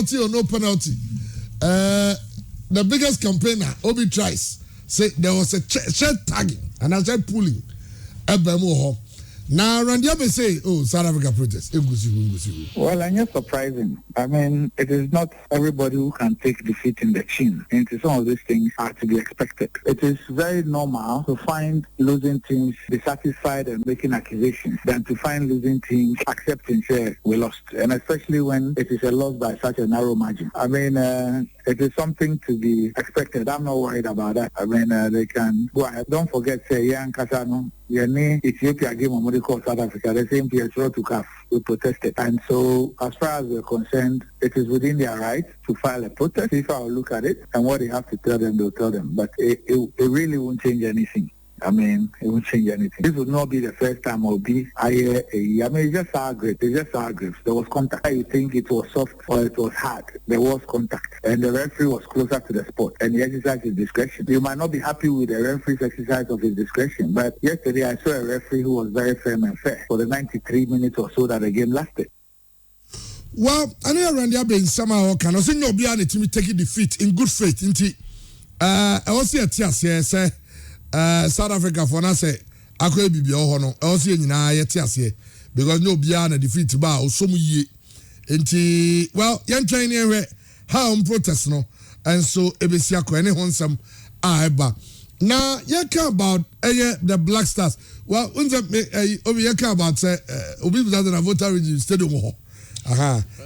penalty or no penalty. The biggest campaigner, Obi Trice, say there was a shirt tagging and I said pulling. Now, Randiabe say, oh, South Africa protest. Well, and it's surprising. I mean, it is not everybody who can take defeat in the chin. And some of these things are to be expected. It is very normal to find losing teams dissatisfied and making accusations than to find losing teams accepting, say, we lost. And especially when it is a loss by such a narrow margin. I mean, it is something to be expected. I'm not worried about that. I mean, they can go ahead. Don't forget, say, Yan Kasano, Ethiopia game on South Africa, the same PS to CAF, we protested. And so, as far as we're concerned, it is within their right to file a protest. If I'll look at it and what they have to tell them, they'll tell them. But it really won't change anything. I mean, it won't change anything. This would not be the first time I'll be. I mean, it's just our grapes. It's just our grapes. There was contact. You think it was soft or it was hard. There was contact. And the referee was closer to the spot. And he exercised his discretion. You might not be happy with the referee's exercise of his discretion. But yesterday I saw a referee who was very firm and fair for the 93 minutes or so that the game lasted. Well, I know around there being somehow can also not be able to take defeat in good faith. I also see a tears here, say. South Africa for now say akwa bibia ho no e o se nyina ye te ase because no bia na defeat ba o so mu yie enti well yan twan ne hwe how protest no and so ebesi akwa ne ho nsam a eba na ye ka about the Black Stars well unze obi ye ka about say obi that na voter region stadium ho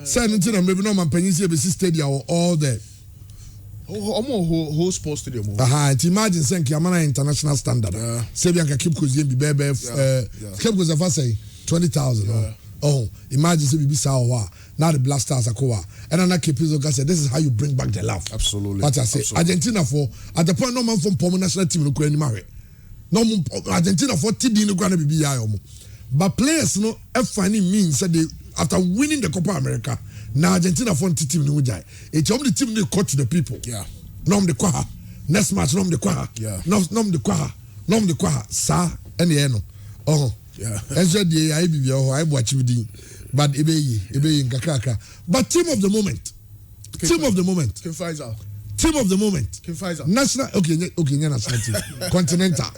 say nti na maybe no man panyin se ebesi stadium all there. Whole sports stadium. Imagine saying Kiamana international standard. Sebianka keep cause be bebe keep cause of say 20,000. Oh, imagine say be sawa. Now the Black Stars are cool. And another keep said this is how you bring back the love. Absolutely. But I say Argentina for at the point no man from Pomo national team no go any marry. No Argentina for TD no go na be yayomo. But players no finding means that they after winning the Copa America. Now Argentina for team no jai. It's only the team they cut to the people. Yeah. Nom de kwaha. Next match nom de kwaha. Yeah. Nom de kwaha. Nom de kwaha. Sa any no. Oh. Yeah. Enso die I be I watch with but ebe nkakaka. But team of the moment. Team of the moment. Kim Pfizer. Team of the moment. Kim Pfizer. National okay national team. Continental.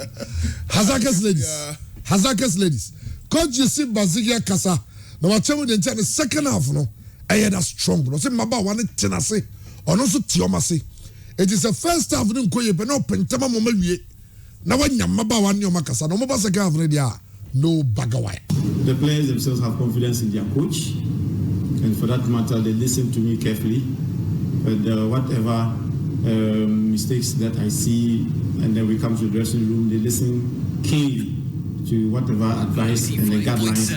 Hazakas ladies. Yeah. Hazakas ladies. Coach Yusuf Bazigia Kasa. Now what tell me the second half no. That strong. No say maba one tenase. Or no so tiomase. It is the first half no koye pe no pentama mama wie. Na wanya maba one nyoma kasa. No maba second half no bagawai. The players themselves have confidence in their coach, and for that matter, they listen to me carefully. But whatever mistakes that I see, and then we come to the dressing room, they listen keenly to whatever advice and the guidelines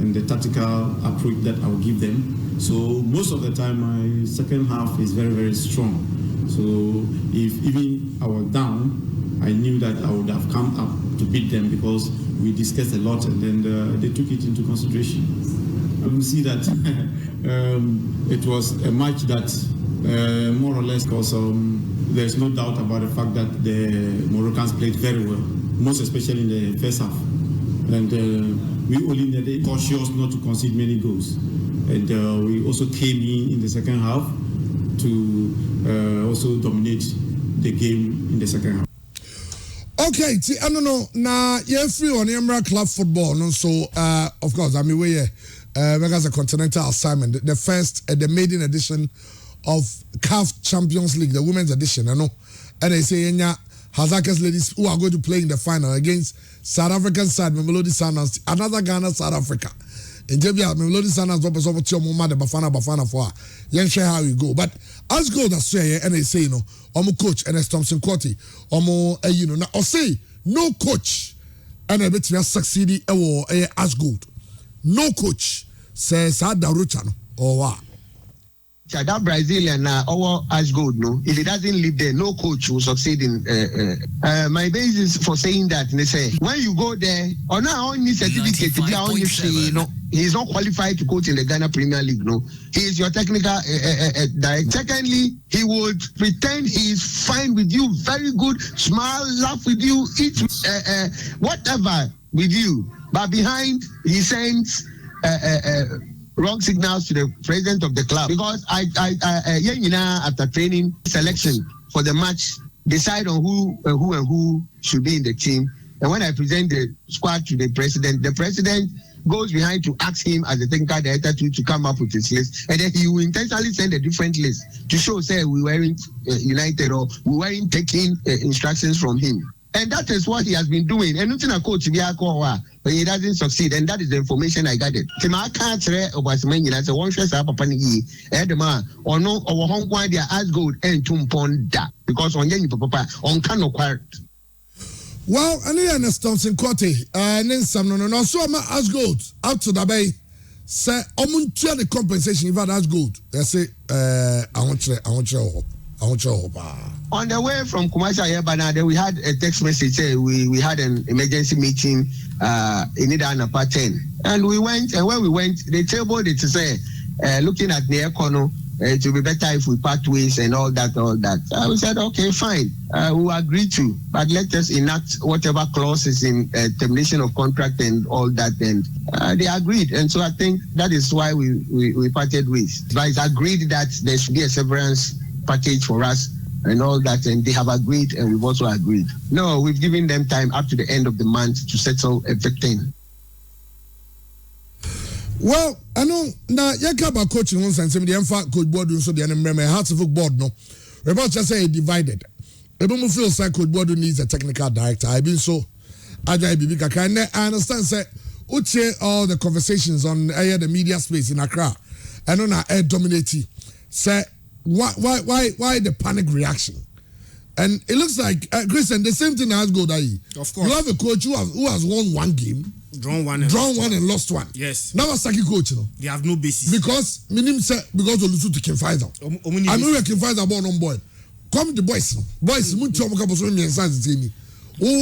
and the tactical approach that I will give them. So most of the time, my second half is very, very strong. So if even I was down, I knew that I would have come up to beat them because we discussed a lot and then they took it into consideration. I will see that it was a match that more or less because there's no doubt about the fact that the Moroccans played very well, most especially in the first half. And we only needed cautious not to concede many goals. And we also came in the second half to also dominate the game in the second half. Okay, I don't know. Now, you're free on Emerald Club football. No? So, of course, I mean, we're a continental assignment. The first, the maiden edition of CAF Champions League, the women's edition, I know. And they say, Hazakas ladies who are going to play in the final against South African side, Mamelodi Sundowns, another Ghana, South Africa. In Jebia, Mamelodi Sundowns, Bafana for yen share how we go. But as go that say, and they say, you know, Omo coach, and it's Thompson Quarty, Omo, you know, now, or say, no coach, and I bet you succeed as good. No coach says, Sada Ruchano, or what? That Brazilian our as good, no. If it doesn't live there, no coach will succeed in. My basis for saying that, they say when you go there, or now only certificate to be only you know, he's not qualified to coach in the Ghana Premier League. No, he is your technical director. Secondly, he would pretend he is fine with you, very good, smile, laugh with you, eat whatever with you, but behind he sends. wrong signals to the president of the club because I after training selection for the match decide on who should be in the team. And when I present the squad to the president goes behind to ask him as the technical director to come up with his list, and then he will intentionally send a different list to show say we weren't united or we weren't taking instructions from him. And that is what he has been doing. And nothing a coach but he doesn't succeed, and that is the information I gathered. I can't say one stress up upon ye, Edema, or no, or Hong Kong, they are as good and Tumpon because on Yenny Papa, on Kano Quart. Well, I need to Thompson Cote, and then some no, so I'm as good out to the bay. Say, the compensation if that's good. They say, I want you. On the way from Kumasi Ayabana, we had a text message. We had an emergency meeting in Idana Part 10. And we went, and when we went, they tabled it to say, looking at the economy, it will be better if we part ways and all that. We said, okay, fine. We agree to, but let us enact whatever clauses in termination of contract and all that. And they agreed. And so I think that is why we parted ways. But it's agreed that there should be a severance package for us and all that, and they have agreed, and we've also agreed. No, we've given them time up to the end of the month to settle everything. Well, I know now you come about coaching once and some the fact coach board so the remember hearts of board no. Remember just say divided. Everyone feels like coach board needs a technical director. I've been so agile bibi kaka. I understand say uche all the conversations on the media space in Accra. I know now air dominating. Say why the panic reaction? And it looks like Christian, the same thing has good. Of course, you have a coach who has won one game, drawn one and lost one. Yes. Now a Saki coach, you know. They have no basis because because of the Kim Pfizer. I know Kim Pfizer born on boy. Come the boys, oh,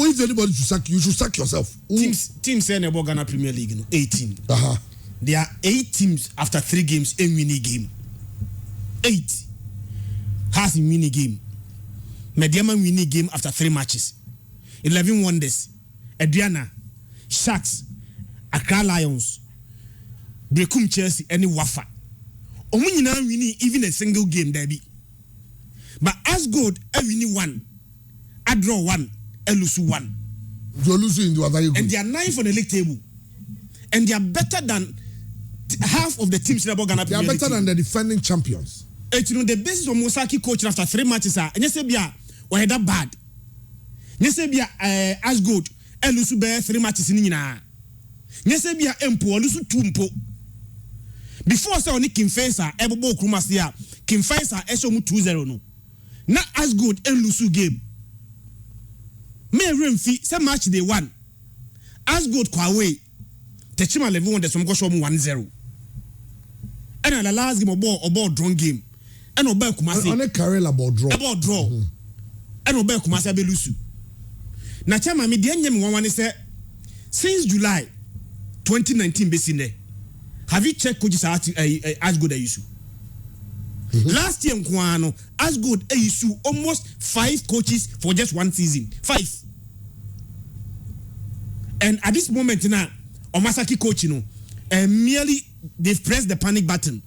if anybody should sack you, should sack yourself. Teams saying about Ghana Premier League, 18. There are 8 teams after 3 games in winning game. 8 has a mini game. Mediaman winning game after 3 matches. 11 Wonders, Adriana, Sharks, Accra Lions, Brekum Chelsea, and Wafa. Omunina winning even a single game, Debbie. But as good, I win 1, I draw 1, I lose 1. And they are 9th on the league table. And they are better than half of the teams in the Ghana. They are better than the defending champions. You know, the basis of Mosaki coaching after 3 matches are, and you say, or had that bad. You say, as good, and lose 3 matches in Nina. You say, Empo, lose 2 Mpo. Before I only Kim Faisa, Ebo Krumasia, Kim Faisa, Eshomu 2-0. No. Not as good and lose game. May Remfi, some match they won. As good Kwawe, Techima level on the Somkosho 1-0. And the last game about drawn game. And Obey Kumasi. On a career about draw. About draw. And Obey Kumasi Belusu. Na chama me the nyem one say since July 2019 basically. Have you checked coaches as good as you? Last year Nkwano as good as you almost 5 coaches for just 1 season. 5. And at this moment now, Omasaki coach, you know, merely they've pressed the panic button.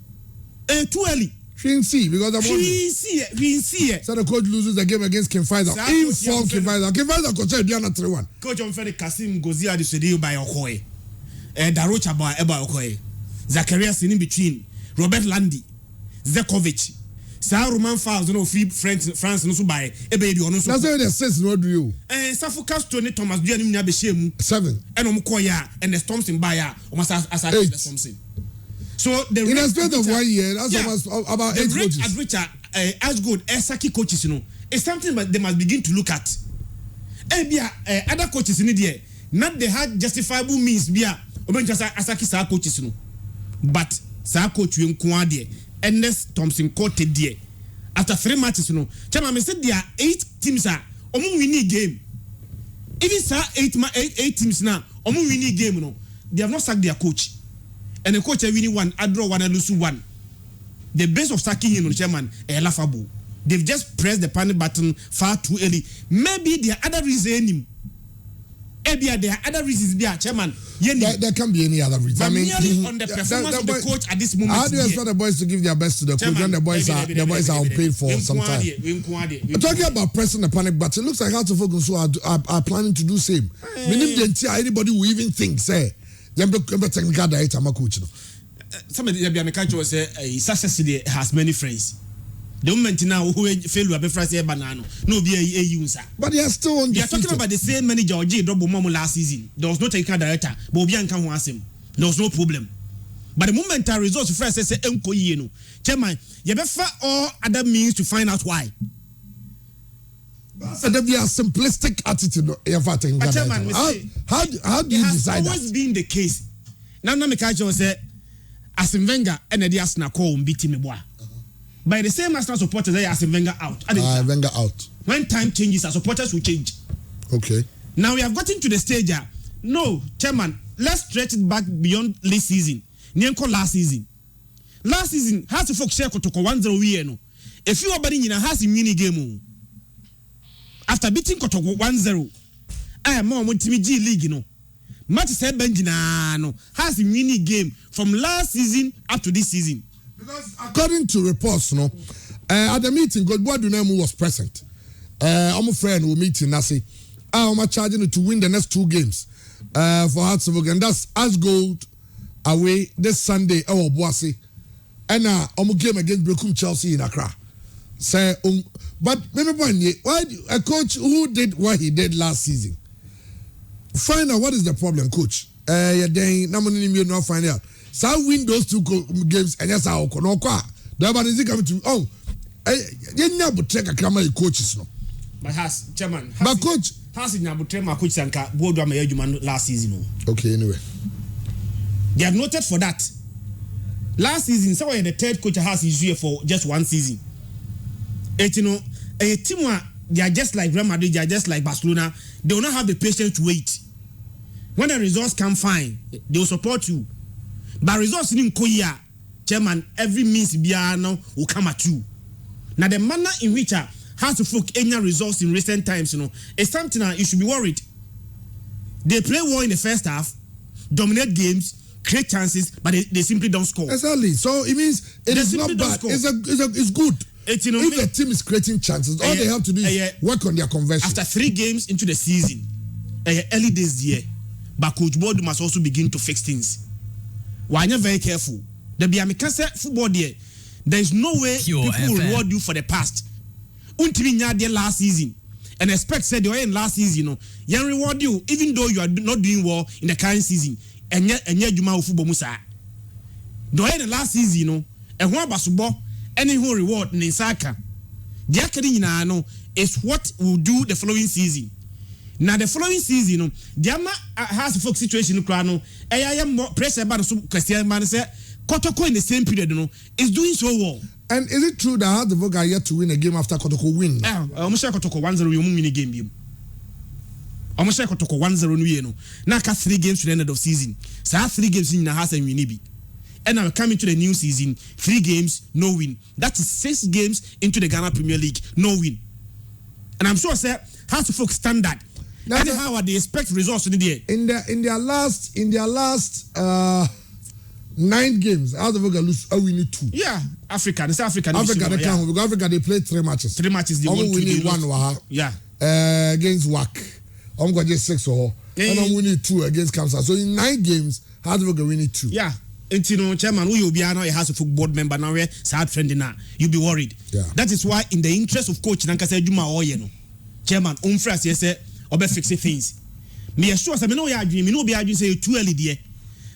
Too early. We didn't see because we see it. So the coach loses the game against Kim Pfizer. Inform Kim Pfizer. Kim Pfizer coach Diana 3-1. Coach on Fede Kasim Gozia de Sedio by Okoye. Darocha by Eba Okoye. Zacharias in between. Robert Landy. Zekovic. Sa Roman Fowles no free France no so by Ebe ono so. That's why the sense no do you. Safu Castro ni Thomas Duane nya be shemu 7. And Omokoya and the Thompson by ya. Omasa as the Thompson. So the in a space of 1 year, that's almost about 8 coaches. At which as good as Saki coaches, you know, it's something that they must begin to look at. Other coaches in the not they had justifiable means. Asaki sa coaches, you know, but sa coach you Kwade, Ernest Thompson courted there after 3 matches, you know. Chama me said there are 8 teams are winning game. Even sa 8 teams now, winning game, you know. They have not sacked their coach. And the coach winning 1, I draw 1 and lose 1. The base of sacking him on chairman laughable. They've just pressed the panic button far too early. Maybe there are other reasons. There are other reasons. Chairman. There can be any other reason. But merely on the performance of the coach at this moment. How do you expect the boys to give their best to the coach when the boys are paid for some time? Talking about pressing the panic button, it looks like Hearts of Oak who are planning to do same. Anybody who even thinks, say, technical director, my coach. Somebody was success has many friends. The moment now who fail to be friends banana, no be a user. But they are still on. We are talking about the same manager or J double Momo last season. There was no technical director, but Obian can ask him. There was no problem. But the moment our results friends say Enko Yeno, Chairman, you better all other means to find out why. So there be a simplistic attitude. Chairman, how do you decide that? It has always been the case. Now Mikajo say, Arsene Wenger and the Arsenal call beat me boy. By the same Arsenal supporters, they Arsene Wenger out. Wenger out. When time changes, our supporters will change. Okay. Now we have gotten to the stage. No, Chairman, let's stretch it back beyond this season. Nienko last season. Last season, has to folk share Kotoko 1-0 we no. If you are betting in a house in mini game. After beating Kotoko 1-0, I am more Montimi G League, no. Match said Benjina no has a mini game from last season up to this season. Because according to reports, at the meeting, Godboy Dunemu was present. I'm a friend who meeting Nasi. I'm charging to win the next 2 games for Hearts of Oak, and that's Ash Gold away this Sunday. Boise, and I'm game against Brekum Chelsea in Accra. Say, but maybe why a coach who did what he did last season? Find out what is the problem, coach. Then not find out. So win those 2 games and yes, I'll go. Nobody is coming to you never check a camera coaches no. But has Chairman. But coach has in Nabutre my coach Sanka Bodwa Mayajuman last season. Okay, anyway. They have noted for that. Last season, someone the 3rd coach has is here for just 1 season. A team where they are just like Real Madrid, they are just like Barcelona. They will not have the patience to wait. When the results come fine, they will support you. But results in Korea, Chairman, every means biano will come at you. Now the manner in which has to folk any results in recent times, it's something that you should be worried. They play well in the first half, dominate games, create chances, but they simply don't score. Exactly. So it means it is not bad. It's good. If the team is creating chances, all they have to do is work on their conversion. After 3 games into the season, early days here, but Coach Board must also begin to fix things. Why are you very careful? The Biamikasa football there is no way people will reward you for the past. Until there last season, and expect said you were in last season, you reward you even though you are not doing well in the current season. And yet you might football musa. Do in the last season, and one basubo any who reward in Saka. The academy is what will do the following season. Now the following season, the ama has a folk situation no. I am more pressure about the Christian man say Kotoko in the same period is doing so well. And is it true that Hearts of Oak are yet to win a game after Kotoko win? I'm sure Kotoko 1-0 you win a game. I'm sure Kotoko 1-0 no. Now 3 games to the end of season. So 3 games in the house and win. And now coming to the new season, 3 games, no win. That is 6 games into the Ghana Premier League, no win. And I'm sure sir has to focus standard. Anyhow, they expect results in the day. In their last 9 games, Hearts of Oak lose winning 2. Yeah, Africa they can't because Africa they played 3 matches. 3 matches they won 1. Yeah. Against WAC. I'm going to get 6 or and I'm winning 2 against Kamsa. So in 9 games, Hearts of Oak winning 2. Yeah. Chairman, who you be now, has a football board member now, sad friend now. You'll be worried. Yeah. That is why, in the interest of coach, Nanka said, Juma Oyeno, Chairman, Umfras, yes, sir, or fixing things. Me assure us, I know you're dreaming, no be arguing, say too early, dear.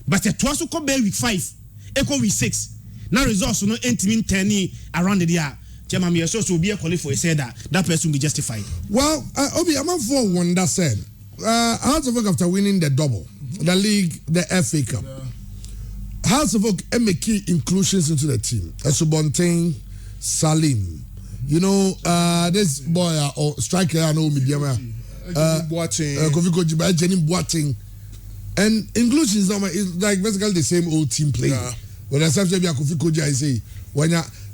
But it was come back week 5, echo week 6. Now results no intimate 10 around the year. Chairman, me assure will be a qualify for said that person will be justified. Well, Obi, I'm for one that said, Hearts of Oak after winning the double, the league, the FA Cup. Yeah. Hearts of Oak make key inclusions into the team. Esubontain, Salim. This boy or striker I know medium. Kofi Kojiba, Jenny Boateng. And inclusions is like basically the same old team playing. Yeah. When I say Kofi Kojiba, I say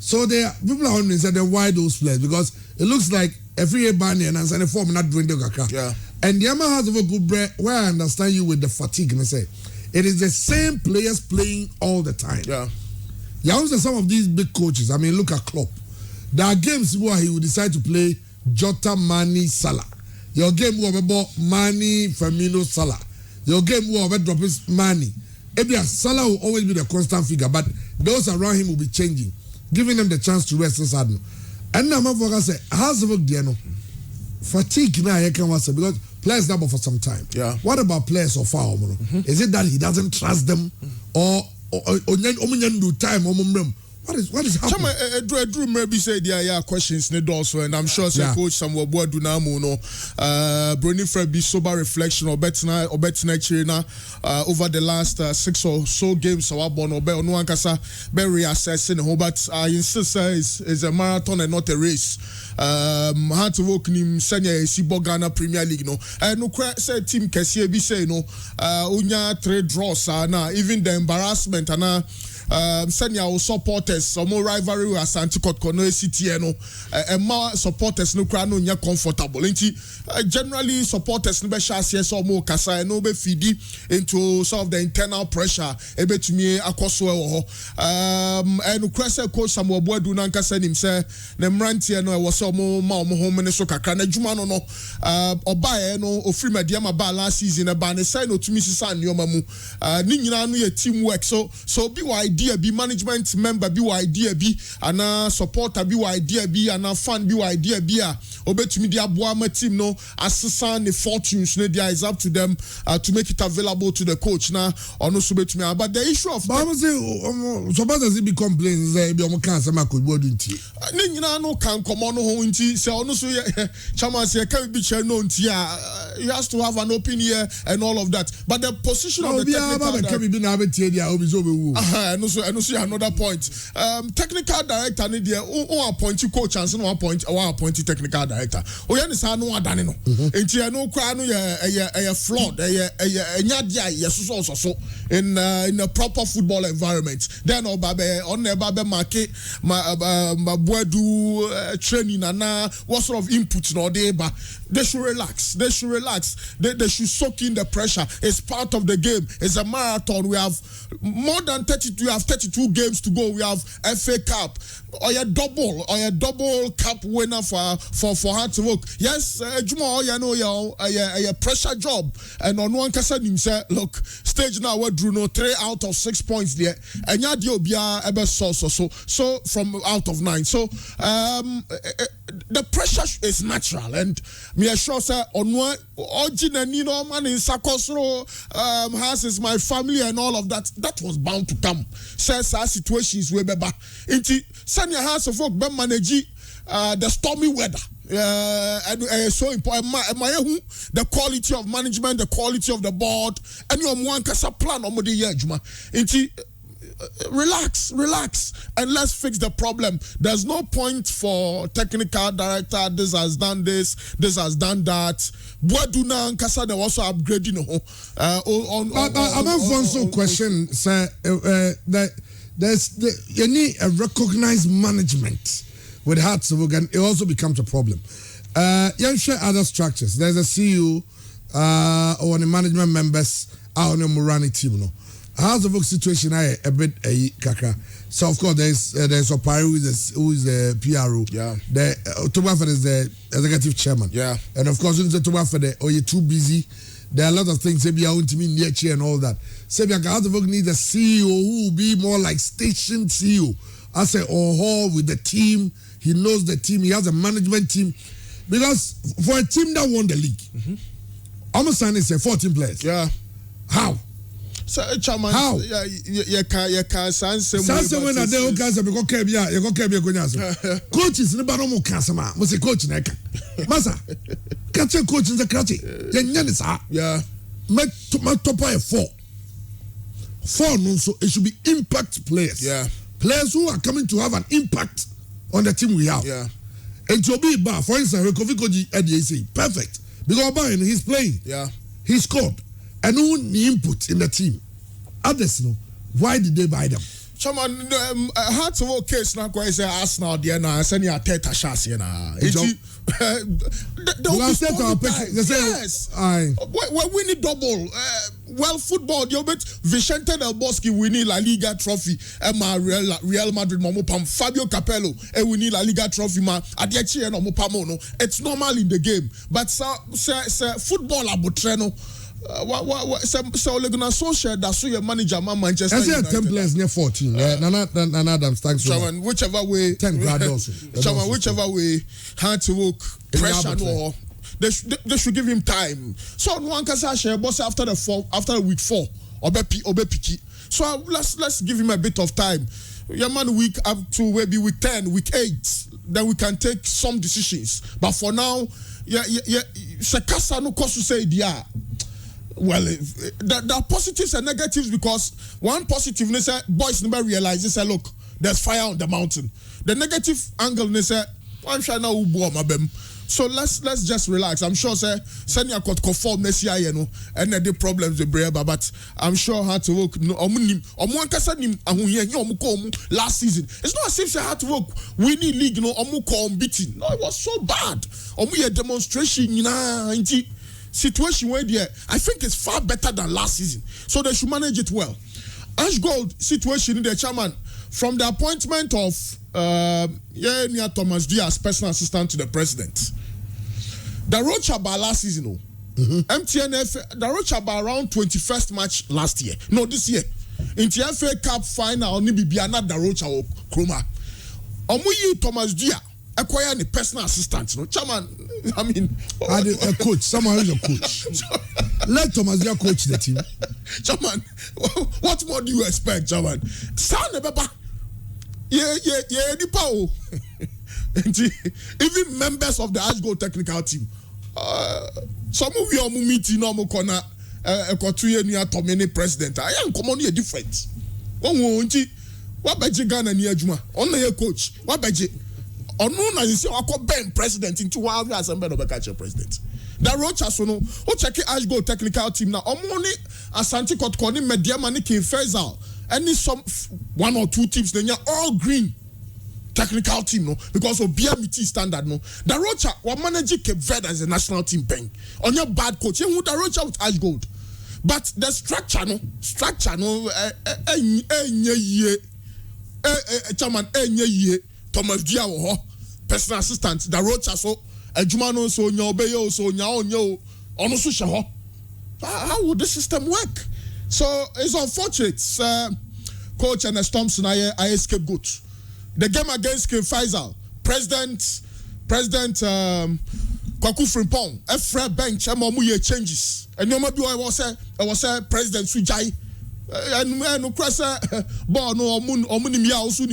so there people are wondering why those players because it looks like every year Barney and the form not doing the kaka. Yeah. And the Yama has a good bread where I understand you with the fatigue. And I say, it is the same players playing all the time. Yeah. You understand some of these big coaches. I mean, look at Klopp. There are games where he will decide to play Jota, Mane, Salah. Your game will be Mane, Firmino, Salah. Your game will be dropping Mane. Salah will always be the constant figure, but those around him will be changing, giving them the chance to rest inside. And now, I say, how's the work, Diano? Fatigue now, I can say, because players number for some time. Yeah. What about players so far? Is it that he doesn't trust them, or time? What is happening? Drew maybe said there are questions need also, and I'm sure Coach Samuel Boadunamo Brony Fred be sober reflection or better Chirina over the last 6 or so games our born or no one kasa be reassessing who, but I insist is a marathon and not a race. Hard to work in Senior Ghana Premier League no say team Kessie be say no unya 3 draws na even the embarrassment and senior supporters some more rivalry with Asante Kotoko no CTN no and more supporters no cry no comfortable generally supporters no be share some more kasa no be feed into some of the internal pressure ebe to me akoso and no crese coach Samuel Boadu na nkasa nim say na mrantie no e wo so mo ma mo home ne so kakra na djuma no obae no ofiri mediama ba last season e ba ne say no to me sisa nioma mu ni nyina no ye teamwork so be idea be management member be idea be ana supporter be idea be ana fan be idea be a obetumi dia boa ma team no assistant the fortunes no dia is up to them to make it available to the coach na ono so betumi but the issue of but say supporters be complain say be omo kan sama coach Boadu nti ni nyina no kan komo no ho nti say ono so chairman say can be chair no nti you has to have an open ear and all of that but the position of the technical so another point. Technical director need there who appoint coach and so appoint technical director. Oya ni sa no adane no. Enti no kra no ye flawed nya so in a proper football environment. Then obabe on babe market Boadu training and what sort of input no dey ba they should relax. They should soak in the pressure. It's part of the game. It's a marathon. We have more than 32. We have 32 games to go. We have FA Cup or a double cup winner for hard to work. Yes, Juma, you know, a pressure job. And on one case, say, look, stage now we drew 3 out of 6 points there. And ya diobia ebe so from out of 9. So the pressure is natural, and me assure say on one Nino man in Sakosro has is my family and all of that. That was bound to come. Says our situations we beba. Inti senior house of work be manage the stormy weather. And so important. The quality of management, the quality of the board, and your one kasa plan on the year juma. Inti relax and let's fix the problem. There's no point for technical director this has done that. Boaduna and Kasa they also upgrading I'm a question sir that you need a recognized management with Hartsburg and it also becomes a problem. You share other structures. There's a CEO or the management members on the Morani team no. How's the work situation? A bit kaka. So of course there's Opari who is the PRO. Yeah. The Tobafer is the executive chairman. Yeah. And of course the Tobafer you're too busy. There are a lot of things maybe I want to mean near chair and all that. Sebia how's the work need a CEO who will be more like station CEO. I say with the team. He knows the team. He has a management team. Because for a team that won the league, almost say 14 players. Yeah. How? So, chairman, how? You can't sense when I do cancer because coaches never know cancer. Must say coach neka. Masa, catch a coach in the crutchy. Yeah. My top 4. 4 no, so it should be impact players. Yeah. Players who are coming to have an impact on the team we have. Yeah. And to be bad, for instance, Kofi Koji Eddie perfect because Bayern he's playing. Yeah. He scored. And who need input in the team? Others know. Why did they buy them? Chairman, hard to work case now. Quite say Arsenal there now. Send you a teta chance here now. Yes. We winning double. Well, football. You bet Vicente Del Bosque winning La Liga trophy. Real Madrid Momopam. Fabio Capello winning La Liga trophy. Ma Adiachi and Mopamono. It's normal in the game, but football abutreno. So Ole Gunnar Solskjaer that's your manager man Manchester United. I say 10 players near 14. Nana Adams thanks so much. Whichever way 10 grad also. Whichever way hard to work pressure or they should give him time. So one can say boss after week 4 obe picky. So let's give him a bit of time. Yeah man, week up to maybe week 10, week 8, then we can take some decisions. But for now, Sekasa no cost to say dia. Well, there are positives and negatives because one positive, they say, boys never realize, they say, look, there's fire on the mountain. The negative angle, they say, I'm sure now so let's just relax. I'm sure, say, Senya could conform next year, you know, and the problems with Breba, but I'm sure how to work. Last season, it's not as if they had to work winning league, you know, unbeaten. No, it was so bad. A demonstration, you know, situation where I think it's far better than last season, so they should manage it well. Ash Gold situation in the chairman from the appointment of Thomas D as personal assistant to the president. The Rochaba last season, MTNF the Rochaba around 21st match last year. No, this year in the FA Cup final, only be another Rocha Kroma. Omuyi Thomas D acquire the personal assistant. No, chairman. I mean, a coach. Someone who's a coach. Let Thomas Dia coach the team. Chairman, what more do you expect, Chairman? Sound Baba. Yeah, the power. Even members of the Ashgo technical team. Some of you are meeting no corner. A country near Tomini president. I am commonly different. What beji Ghana near Juma? Only a coach. What beji? Or no, as you see, I call Ben president into one year as a catcher president. The Rocha Sono, who check Ashgo technical team now. Omoni Asante Kotkoni Media Maniki Faisal. Any some 1 or 2 teams, then you're all green technical team, no, because of BMT standard, no. The Rocha will manage Cape Verde as a national team bank. On your bad coach, you would the Rocha with Ash Gold. But the structure, no, chairman, Thomas Diawo, personal assistant, the Rocha so a Jumano so nyobeyo so nyo onosu shaho. How would the system work? So it's unfortunate. Coach and Thompson I scapegoat. The game against King Faisal, President Kwaku Frimpong, Efra bench, Amomuye changes. And no matter I was say President Sujai and no crasa ball no omunimia also.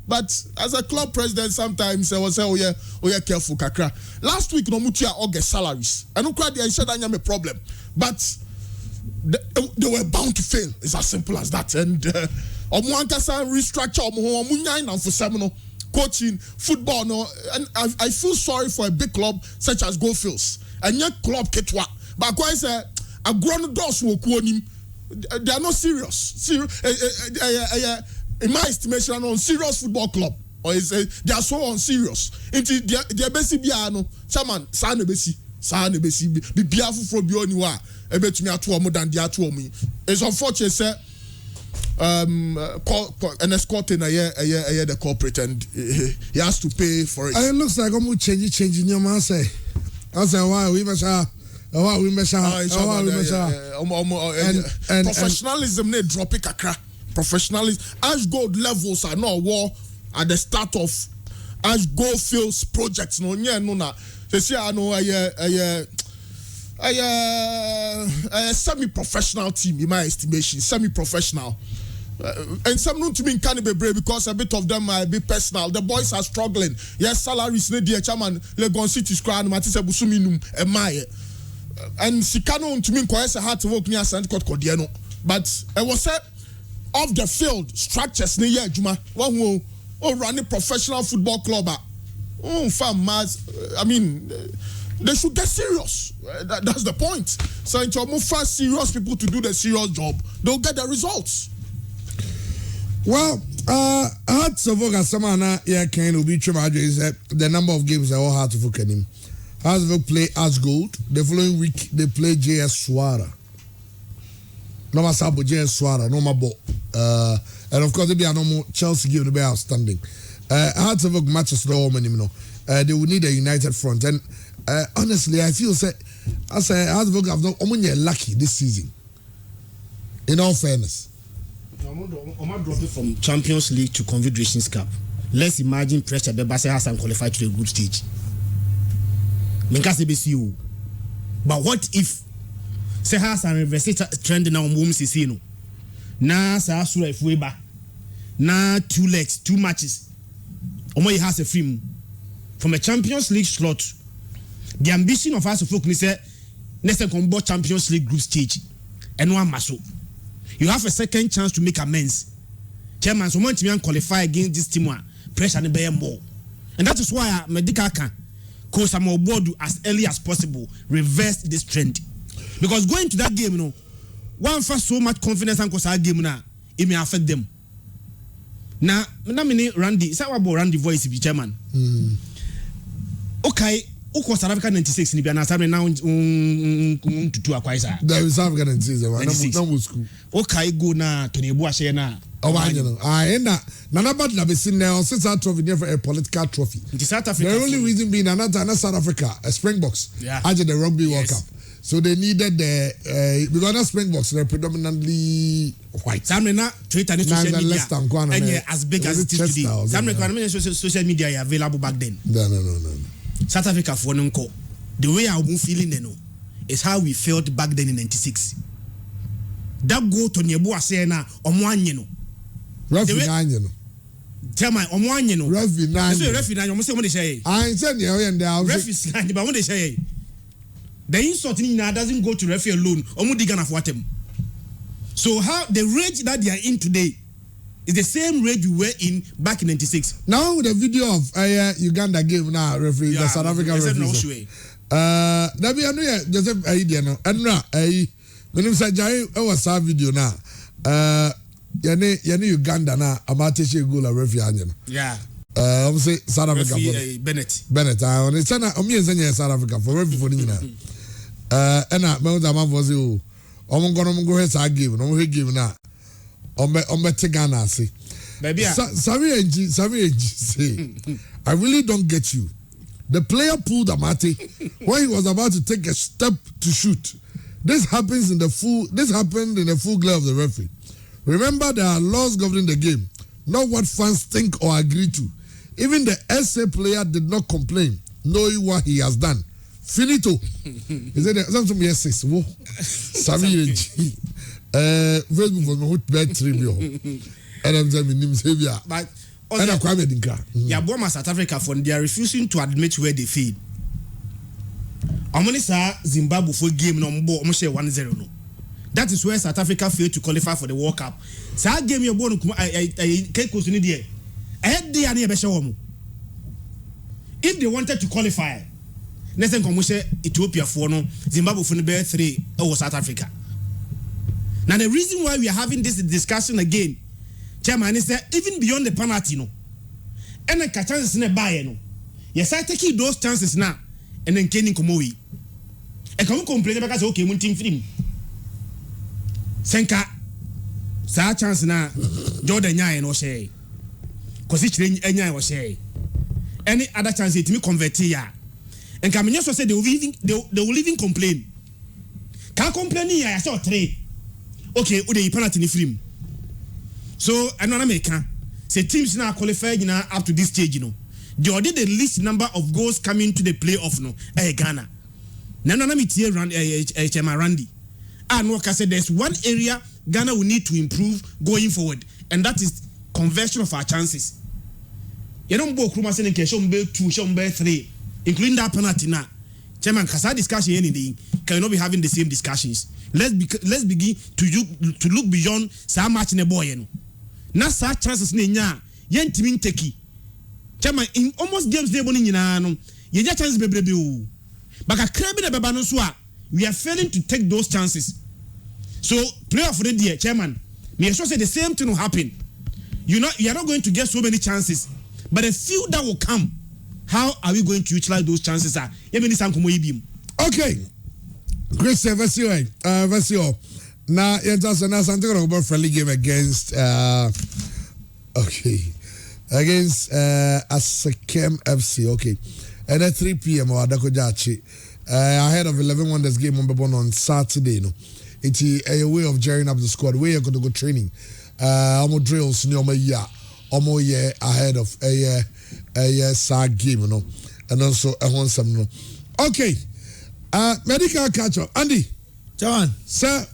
But as a club president, sometimes I was say, oh yeah, careful, kakra. Last week, no mutia August salaries. And no crowd they said I am a problem. But they were bound to fail. It's as simple as that. And Omuankasa restructure Omunyai and for seminal coaching, football, no. And I feel sorry for a big club such as Goldfields. And yet club Ketwa. But quite say a grown doors will him. They are not serious. In my estimation, on serious football club, or they are so unserious. Into their basic biano, chairman, San Nebesi, be beafu from Bioniwa, a bit me at more than the at me. It's unfortunate, sir. An escort in a year, the corporate, and he has to pay for it. And it looks like I'm changing your man say. I say, why we must have. Professionalism, they drop it kakra. Professionalism, Ash Gold levels are not war at the start of Ash Gold Fields projects. No, no. They say I know a semi-professional team in my estimation, semi-professional. And some not to me can be brave because a bit of them might be personal. The boys are struggling. Yes, salaries need the chairman. Legon City Square and Matisse Busuminum and Maya. And Sikano to me quite a hard to work near St. Codiano. But it was said off the field structures near Juma. One who run a professional football club. I mean, they should get serious. That's the point. So it's almost fast serious people to do the serious job. They'll get the results. Well, Hearts of Oak Samana, yeah, can be true. Is the number of games that all Hearts of Oak him. Hearts of Oak play as Gold. The following week they play JS Swara. No more Sabo JS Swara, no more ball. And of course, they be a normal Chelsea game to be outstanding. Hearts of Oak matches the all many, they will need a united front. And honestly, I feel Hearts of Oak have not only lucky this season. In all fairness. Omar dropped it from Champions League to Confederations Cup. Let's imagine pressure Bebase has qualified to the group stage. But what if say has and reverse trend now CC na sa sura ifueba na 2 legs 2 matches Omo has a film from a Champions League slot. The ambition of us to focus say next combo Champions League group stage and one maso. You have a second chance to make amends. Chairman, so much to qualify against this team, pressure and bear more. And that is why Medical can cause some more board as early as possible, reverse this trend. Because going to that game, one for so much confidence and cause our game now, it may affect them. Now, Randy, is that what Randy voice be chairman? Okay. South Africa 96 ni biana sabe na tutu akwaisa. The South Africa 96 na school. Okay go na to nebu ahye na. Owanyo. Na naba na be sin na since that trophy near for a political trophy. The South Africa. The only reason being another South Africa, a Springboks. Yeah. After the Rugby World Cup. So they needed the because the Springboks they're predominantly white. Samena Twitter and social media. And as big as it is today. Samena social media available back then. No. South Africa for Nunko. The way I was feeling is how we felt back then in 96. That go to Nebu saying na omwanyeno. Referee nanyeno. Tell my omwanyeno. Referee nanyeno. So referee nanyeno. What they say? I said yeah and there. Referee nanyeno. But what they say? The insult in doesn't go to referee alone. Omudigana for them. So how the rage that they are in today is the same rage we were in back in 96. Now with the video of Uganda game now referee the South African referee. That be anu Joseph Aidi no. Enra when say Jai was that video now. Yani Uganda na amateche goal referee anya. Yeah. I'm say South Africa for Bennett. On it's na omi enye South Africa for referee for nyina. Ena me da man vozi o. Omo he sa game, no he game na. Ombe Ghana say. Baby, Sami say, I really don't get you. The player pulled Amate when he was about to take a step to shoot. This happened in the full glare of the referee. Remember, there are laws governing the game, not what fans think or agree to. Even the SA player did not complain, knowing what he has done. Finito. He said something yes, whoa. Sami Facebook was my bad tribute. And I'm saying him savior. But and I come in car. Yeah, Boma South Africa for they are refusing to admit where they fail. Amoni sa Zimbabwe for game no mbo almost 1-0 no. That is where South Africa failed to qualify for the World Cup. Sa game you born I Keko ni there. Ahead dey ani e be show. If they wanted to qualify, next time come say Ethiopia for no Zimbabwe for be 3 over South Africa. Now the reason why we are having this discussion again, Chairman, is that even beyond the penalty, no, and then chances in a buy, no, yes, I take those chances now, and then Kenny Komowi. I can't complain because okay, one team film. Senka, sa chance na Jordan Nyai no say, because it's Nyai was say, any other chance it me convert here, and Kamenya so say they will even complain. Can't complain here. I saw 3. Okay, the penalty in film. So I know America. Say teams now qualified up to this stage, They already the least number of goals coming to the playoff, Ghana. Now me tie Randy. And what I said, there's one area Ghana will need to improve going forward, and that is conversion of our chances. You don't go Kruma saying show 2, show 3, including that penalty now. Chairman, Kasa discussion anything cannot be having the same discussions. Let's begin to look beyond so much in a boy. Now, such chances nya yen timin teki. Chairman, in almost games they boni nyina ye chance bebrebe o. But a crab in baba no so we are failing to take those chances. So playoff the dear chairman, me sure say the same thing will happen. you are not going to get so many chances, but the few that will come, how are we going to utilize those chances? Okay, Christian, Vasio. Now, you're just something about friendly game against against Asakem FC. Okay, and at 3 p.m. or Adakojachi, ahead of 11 Wonders game on Saturday. No, it's a way of gearing up the squad. Where you're going to go training. Almost drills near my year, almost year ahead of a SAG game, you know, and also a one some. Okay, medical catch up, Andy. John, sir.